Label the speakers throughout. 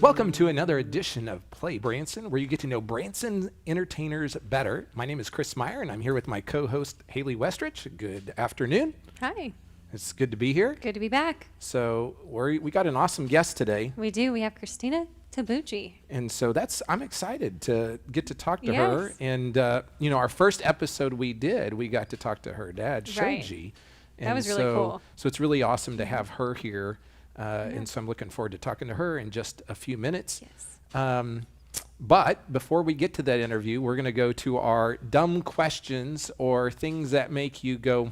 Speaker 1: Welcome to another edition of PlayBranson, where you get to know Branson entertainers better. My name is Chris Myer, and I'm here with my co-host, Haley Westrich. Good afternoon.
Speaker 2: Hi.
Speaker 1: It's good to be here.
Speaker 2: Good to be back.
Speaker 1: So we got an awesome guest today.
Speaker 2: We do. We have Christina Tabuchi.
Speaker 1: And so I'm excited to get to talk to
Speaker 2: Yes.
Speaker 1: her. And, our first episode we got to talk to her dad,
Speaker 2: Right.
Speaker 1: Shoji.
Speaker 2: That was really cool.
Speaker 1: So it's really awesome to have her here. And so I'm looking forward to talking to her in just a few minutes.
Speaker 2: Yes.
Speaker 1: But before we get to that interview, we're going to go to our dumb questions or things that make you go,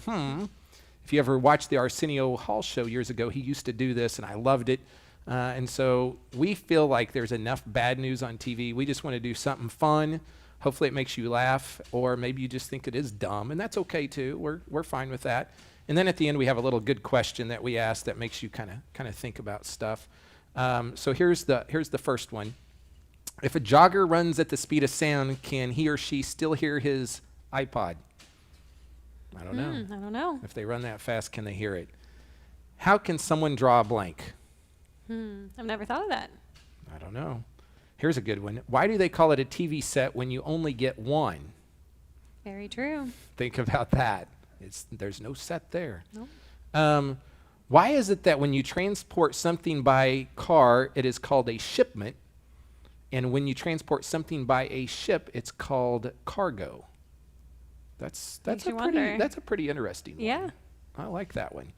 Speaker 1: If you ever watched the Arsenio Hall show years ago, he used to do this, and I loved it. And so we feel like there's enough bad news on TV. We just want to do something fun. Hopefully it makes you laugh, or maybe you just think it is dumb, and that's okay too. We're fine with that. And then at the end, we have a little good question that we ask that makes you kind of think about stuff. So here's the first one. If a jogger runs at the speed of sound, can he or she still hear his iPod? I don't know.
Speaker 2: I don't know.
Speaker 1: If they run that fast, can they hear it? How can someone draw a blank?
Speaker 2: I've never thought of that.
Speaker 1: I don't know. Here's a good one. Why do they call it a TV set when you only get one?
Speaker 2: Very true.
Speaker 1: Think about that. There's no set there.
Speaker 2: Nope.
Speaker 1: Why is it that when you transport something by car, it is called a shipment, and when you transport something by a ship, it's called cargo? That's a pretty interesting one.
Speaker 2: Yeah.
Speaker 1: I like that one.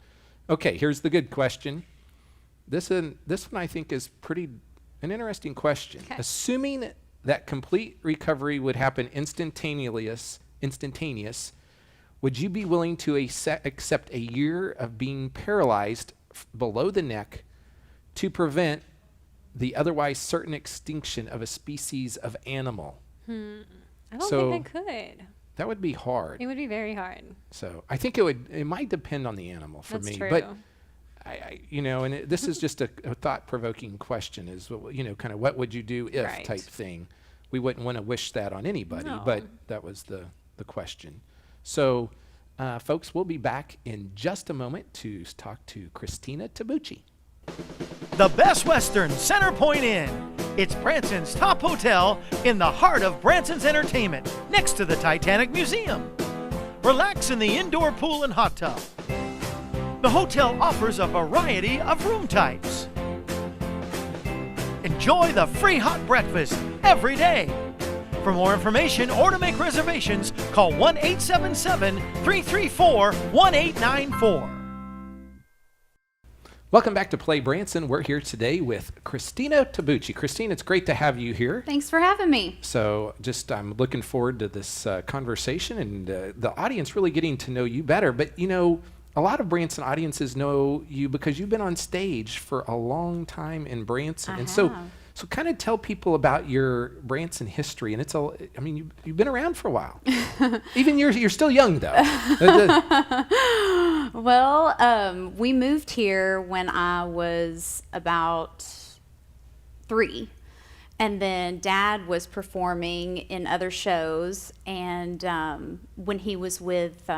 Speaker 1: Okay, here's the good question. This one I think is an interesting question.
Speaker 2: Okay.
Speaker 1: Assuming that complete recovery would happen instantaneous, would you be willing to accept a year of being paralyzed below the neck to prevent the otherwise certain extinction of a species of animal?
Speaker 2: I don't think I could.
Speaker 1: That would be hard.
Speaker 2: It would be very hard.
Speaker 1: So I think it might depend on the animal for
Speaker 2: That's
Speaker 1: me.
Speaker 2: true.
Speaker 1: But this is just a thought-provoking question, is kind of what would you do if
Speaker 2: Right.
Speaker 1: type thing. We wouldn't want to wish that on anybody,
Speaker 2: No.
Speaker 1: but that was the question. So, folks, we'll be back in just a moment to talk to Christina Tabuchi.
Speaker 3: The Best Western Center Point Inn. It's Branson's top hotel in the heart of Branson's entertainment, next to the Titanic Museum. Relax in the indoor pool and hot tub. The hotel offers a variety of room types. Enjoy the free hot breakfast every day. For more information or to make reservations, call 1-877-334-1894.
Speaker 1: Welcome back to Play Branson. We're here today with Christina Tabuchi. Christine, it's great to have you here.
Speaker 4: Thanks for having me.
Speaker 1: So I'm looking forward to this conversation and the audience really getting to know you better. But, a lot of Branson audiences know you because you've been on stage for a long time in Branson.
Speaker 4: I
Speaker 1: and
Speaker 4: have.
Speaker 1: so kind of tell people about your Branson history. And you've been around for a while. Even you're still young, though.
Speaker 4: Well, we moved here when I was about 3. And then Dad was performing in other shows. And when he was with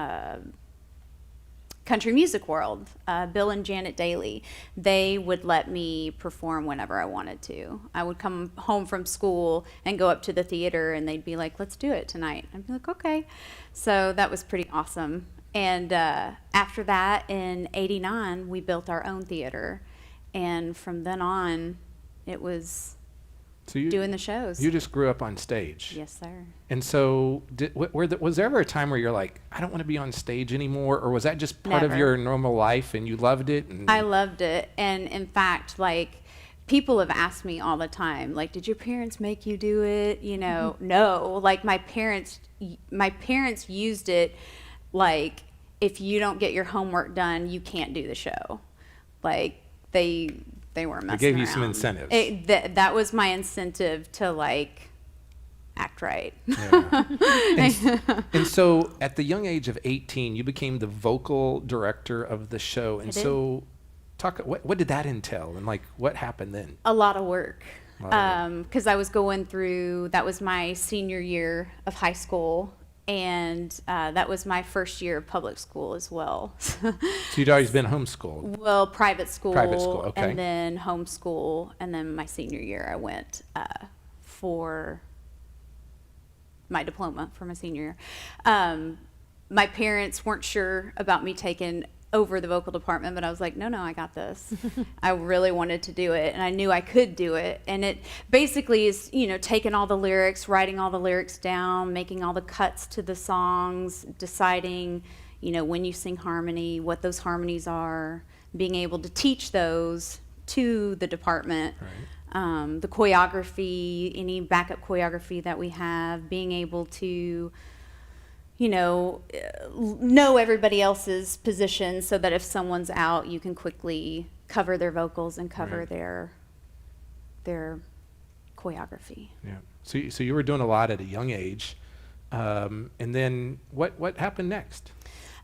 Speaker 4: Country Music World, Bill and Janet Daly, they would let me perform whenever I wanted to. I would come home from school and go up to the theater, and they'd be like, "Let's do it tonight." I'd be like, "Okay." So that was pretty awesome. And after that, in '89, we built our own theater. And from then on, it was doing the shows.
Speaker 1: You just grew up on stage.
Speaker 4: Yes, sir.
Speaker 1: And so was there ever a time where you're like, I don't want to be on stage anymore? Or was that just part of
Speaker 4: Never.
Speaker 1: your normal life and you loved it?
Speaker 4: I loved it. And in fact, people have asked me all the time, did your parents make you do it? No. My parents used it if you don't get your homework done, you can't do the show. They weren't messing around.
Speaker 1: They gave you some incentives.
Speaker 4: That was my incentive to act right.
Speaker 1: Yeah. And so at the young age of 18, you became the vocal director of the show. And so what did that entail? And what happened then?
Speaker 4: A lot of work. Because I was going through, that was my senior year of high school. and that was my first year of public school as well.
Speaker 1: So you'd always been homeschooled.
Speaker 4: Well, private school,
Speaker 1: Okay.
Speaker 4: and then homeschool, and then my senior year I went for my diploma for my senior year. My parents weren't sure about me taking over the vocal department, but I was like, no, I got this. I really wanted to do it, and I knew I could do it. And it basically is, taking all the lyrics, writing all the lyrics down, making all the cuts to the songs, deciding, when you sing harmony, what those harmonies are, being able to teach those to the department. Right. The choreography, any backup choreography that we have, being able to know everybody else's position so that if someone's out, you can quickly cover their vocals and cover their choreography.
Speaker 1: Yeah. So you were doing a lot at a young age, and then what happened next?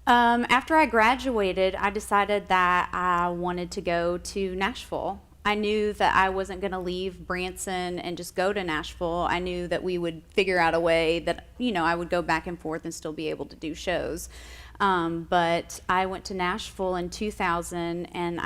Speaker 4: After I graduated, I decided that I wanted to go to Nashville. I knew that I wasn't going to leave Branson and just go to Nashville. I knew that we would figure out a way that, I would go back and forth and still be able to do shows. But I went to Nashville in 2000, and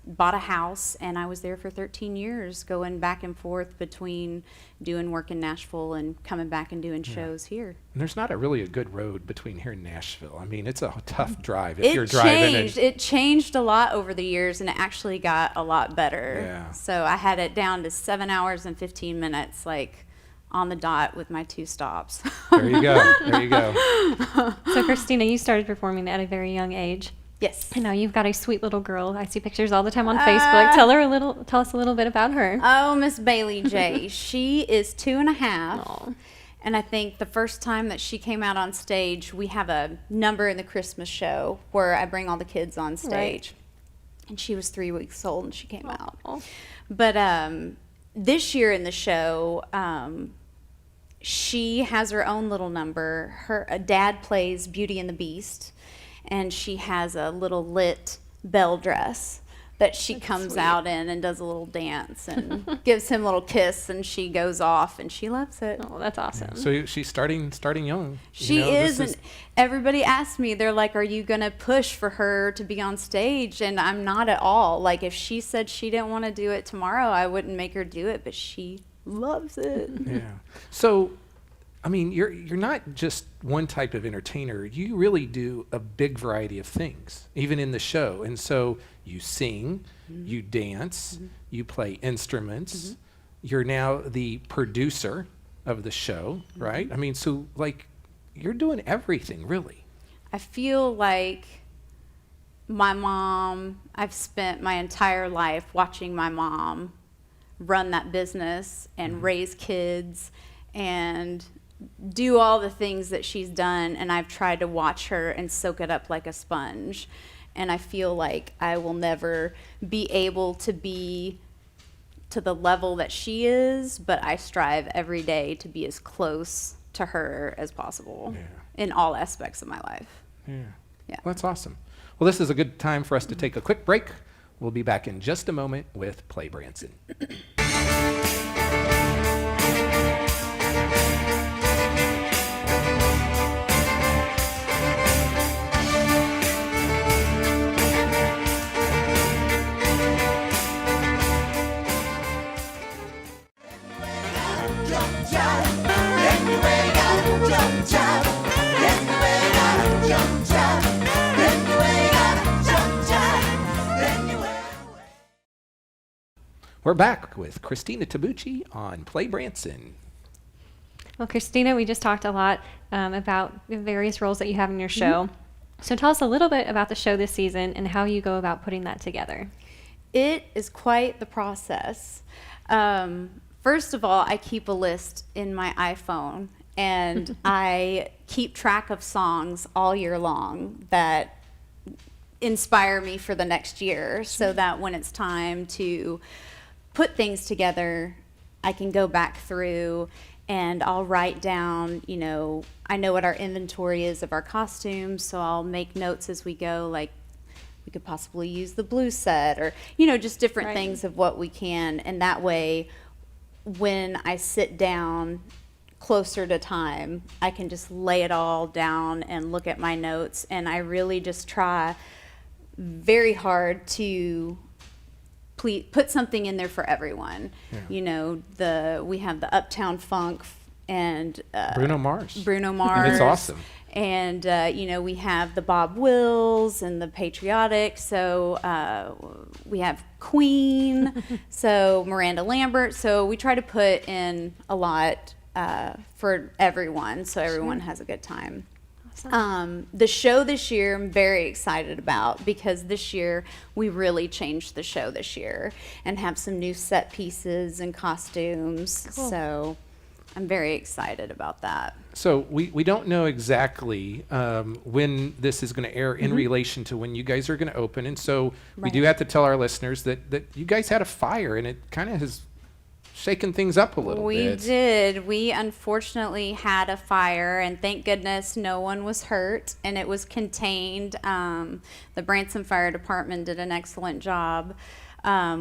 Speaker 4: bought a house, and I was there for 13 years, going back and forth between doing work in Nashville and coming back and doing shows here.
Speaker 1: And there's not really a good road between here and Nashville. I mean, it's a tough drive if you're driving.
Speaker 4: It changed a lot over the years, and it actually got a lot better.
Speaker 1: Yeah.
Speaker 4: So I had it down to 7 hours and 15 minutes, like on the dot with my 2 stops.
Speaker 1: There you go.
Speaker 2: So Christina, you started performing at a very young age.
Speaker 4: Yes.
Speaker 2: I know you've got a sweet little girl. I see pictures all the time on Facebook. Tell us a little bit about her.
Speaker 4: Oh, Miss Bailey J. She is 2.5.
Speaker 2: Aw.
Speaker 4: And I think the first time that she came out on stage, we have a number in the Christmas show where I bring all the kids on stage.
Speaker 2: Right.
Speaker 4: And she was 3 weeks old and she came out.
Speaker 2: Aw.
Speaker 4: But this year in the show, she has her own little number. Her dad plays Beauty and the Beast, and she has a little lit bell dress that she comes out in and does a little dance and gives him a little kiss, and she goes off, and she loves it.
Speaker 2: Oh, that's awesome.
Speaker 1: So she's starting young.
Speaker 4: She is, and everybody asks me, they're like, are you going to push for her to be on stage? And I'm not at all. Like, if she said she didn't want to do it tomorrow, I wouldn't make her do it, but she loves it.
Speaker 1: Yeah. So, I mean, you're not just one type of entertainer. You really do a big variety of things, even in the show. And so you sing, you dance, you play instruments. You're now the producer of the show, right? I mean, so like you're doing everything, really.
Speaker 4: I feel like my mom, I've spent my entire life watching my mom run that business and raise kids and do all the things that she's done, and I've tried to watch her and soak it up like a sponge. And I feel like I will never be able to be to the level that she is, but I strive every day to be as close to her as possible in all aspects of my life.
Speaker 1: Yeah.
Speaker 4: Yeah.
Speaker 1: Well, that's awesome. Well, this is a good time for us to take a quick break. We'll be back in just a moment with PlayBranson. We're back with Christina Tabuchi on PlayBranson.
Speaker 2: Well, Christina, we just talked a lot about the various roles that you have in your show. So tell us a little bit about the show this season and how you go about putting that together.
Speaker 4: It is quite the process. First of all, I keep a list in my iPhone, and I keep track of songs all year long that inspire me for the next year, so that when it's time to put things together, I can go back through and I'll write down, I know what our inventory is of our costumes, so I'll make notes as we go, like we could possibly use the blue set or, just different things of what we can. And that way, when I sit down closer to time, I can just lay it all down and look at my notes, and I really just try very hard to put something in there for everyone.
Speaker 1: Yeah.
Speaker 4: You know, we have the Uptown Funk and
Speaker 1: Bruno Mars.
Speaker 4: And
Speaker 1: it's awesome.
Speaker 4: And you know, we have the Bob Wills and the Patriotic. So we have Queen. So Miranda Lambert. So we try to put in a lot for everyone, so everyone has a good time.
Speaker 2: Awesome.
Speaker 4: The show this year, I'm very excited about, because this year we really changed the show this year and have some new set pieces and costumes.
Speaker 2: Cool.
Speaker 4: So I'm very excited about that.
Speaker 1: So we don't know exactly when this is going to air in relation to when you guys are going to open. And so we do
Speaker 4: Right.
Speaker 1: have to tell our listeners that you guys had a fire, and it kind of has shaken things up a little
Speaker 4: We
Speaker 1: bit.
Speaker 4: did. We unfortunately had a fire, and thank goodness no one was hurt, and it was contained. The Branson Fire Department did an excellent job.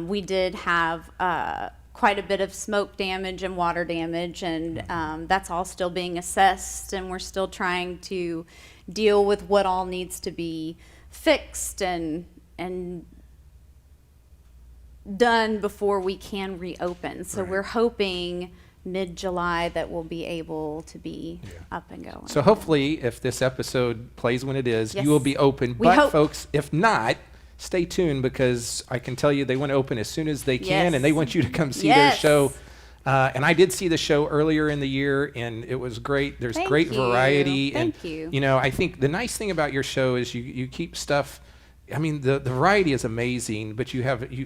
Speaker 4: We did have quite a bit of smoke damage and water damage, and that's all still being assessed, and we're still trying to deal with what all needs to be fixed and done before we can reopen. So we're hoping mid-July that we'll be able to be up and going.
Speaker 1: So hopefully, if this episode plays when it is,
Speaker 4: Yes.
Speaker 1: you will be open.
Speaker 4: We
Speaker 1: But
Speaker 4: hope.
Speaker 1: folks, if not, stay tuned, because I can tell you they want to open as soon as they can,
Speaker 4: Yes.
Speaker 1: and they want you to come see
Speaker 4: Yes.
Speaker 1: their show. And I did see the show earlier in the year, and it was great. There's
Speaker 4: Thank
Speaker 1: great
Speaker 4: you.
Speaker 1: variety.
Speaker 4: Thank
Speaker 1: and,
Speaker 4: you.
Speaker 1: You know, I think the nice thing about your show is you keep stuff. I mean, the variety is amazing, but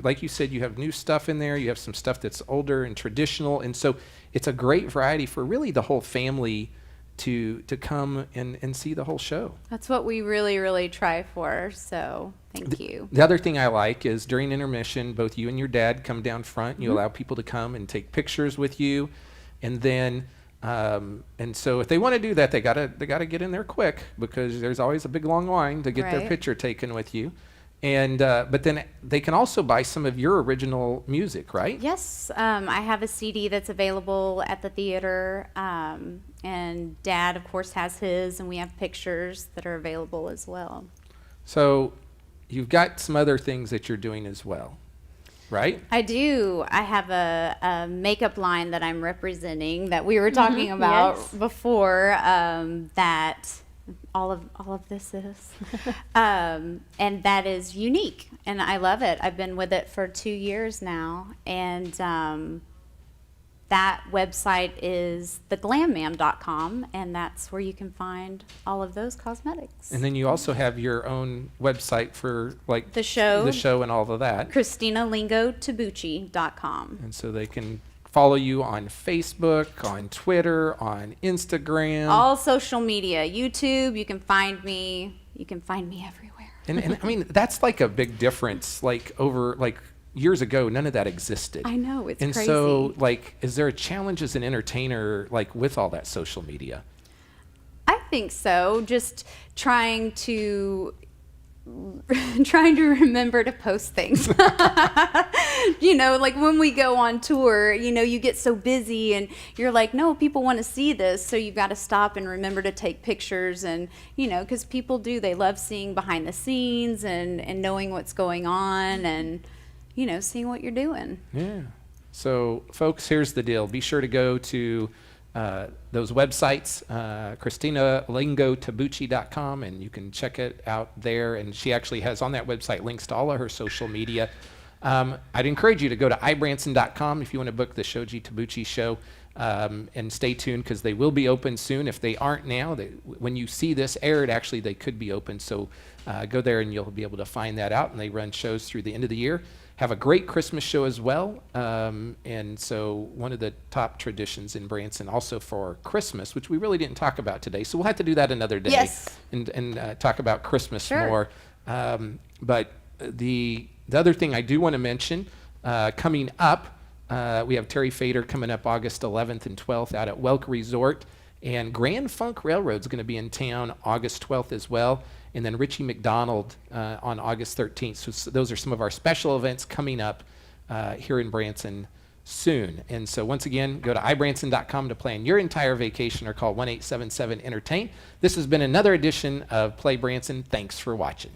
Speaker 1: like you said, you have new stuff in there. You have some stuff that's older and traditional. And so it's a great variety for really the whole family to come and see the whole show.
Speaker 4: That's what we really, really try for. So thank you.
Speaker 1: The other thing I like is during intermission, both you and your dad come down front. You allow people to come and take pictures with you, and then and so if they want to do that, they gotta get in there quick, because there's always a big long line to get their
Speaker 4: Right.
Speaker 1: picture taken with you. And but then they can also buy some of your original music, right?
Speaker 4: Yes, I have a CD that's available at the theater, and Dad, of course, has his, and we have pictures that are available as well.
Speaker 1: So you've got some other things that you're doing as well, right?
Speaker 4: I do. I have a makeup line that I'm representing that we were talking about
Speaker 2: yes.
Speaker 4: before. That all of this is, and that is unique, and I love it. I've been with it for 2 years now, and that website is theglammam.com, and that's where you can find all of those cosmetics.
Speaker 1: And then you also have your own website for like
Speaker 4: The show.
Speaker 1: and all of that.
Speaker 4: Christina Lingo-Tabuchi.com.
Speaker 1: And so they can follow you on Facebook, on Twitter, on Instagram.
Speaker 4: All social media, YouTube, you can find me. You can find me everywhere.
Speaker 1: And I mean, that's like a big difference. Like over like years ago, none of that existed.
Speaker 4: I know, it's
Speaker 1: and
Speaker 4: crazy.
Speaker 1: so like, is there a challenge as an entertainer, like with all that social media?
Speaker 4: I think so. Just trying to remember to post things. You know, like when we go on tour, you know, you get so busy and you're like, no, people want to see this. So you've got to stop and remember to take pictures. And, you know, because people do, they love seeing behind the scenes and knowing what's going on and, you know, seeing what you're doing.
Speaker 1: Yeah. So, folks, here's the deal. Be sure to go to those websites, ChristinaLingo-Tabuchi.com, and you can check it out there. And she actually has on that website links to all of her social media. I'd encourage you to go to ibranson.com if you want to book the Shoji Tabuchi show, and stay tuned, because they will be open soon. If they aren't now, when you see this aired, actually they could be open. So go there and you'll be able to find that out. And they run shows through the end of the year. Have a great Christmas show as well. And so one of the top traditions in Branson also for Christmas, which we really didn't talk about today. So we'll have to do that another day.
Speaker 4: Yes.
Speaker 1: And talk about Christmas
Speaker 4: Sure.
Speaker 1: more. But the other thing I do want to mention, coming up, we have Terry Fader coming up August 11th and 12th out at Welk Resort. And Grand Funk Railroad's going to be in town August 12th as well. And then Richie McDonald on August 13th. So those are some of our special events coming up here in Branson soon. And so once again, go to ibranson.com to plan your entire vacation or call 1-877-ENTERTAIN. This has been another edition of Play Branson. Thanks for watching.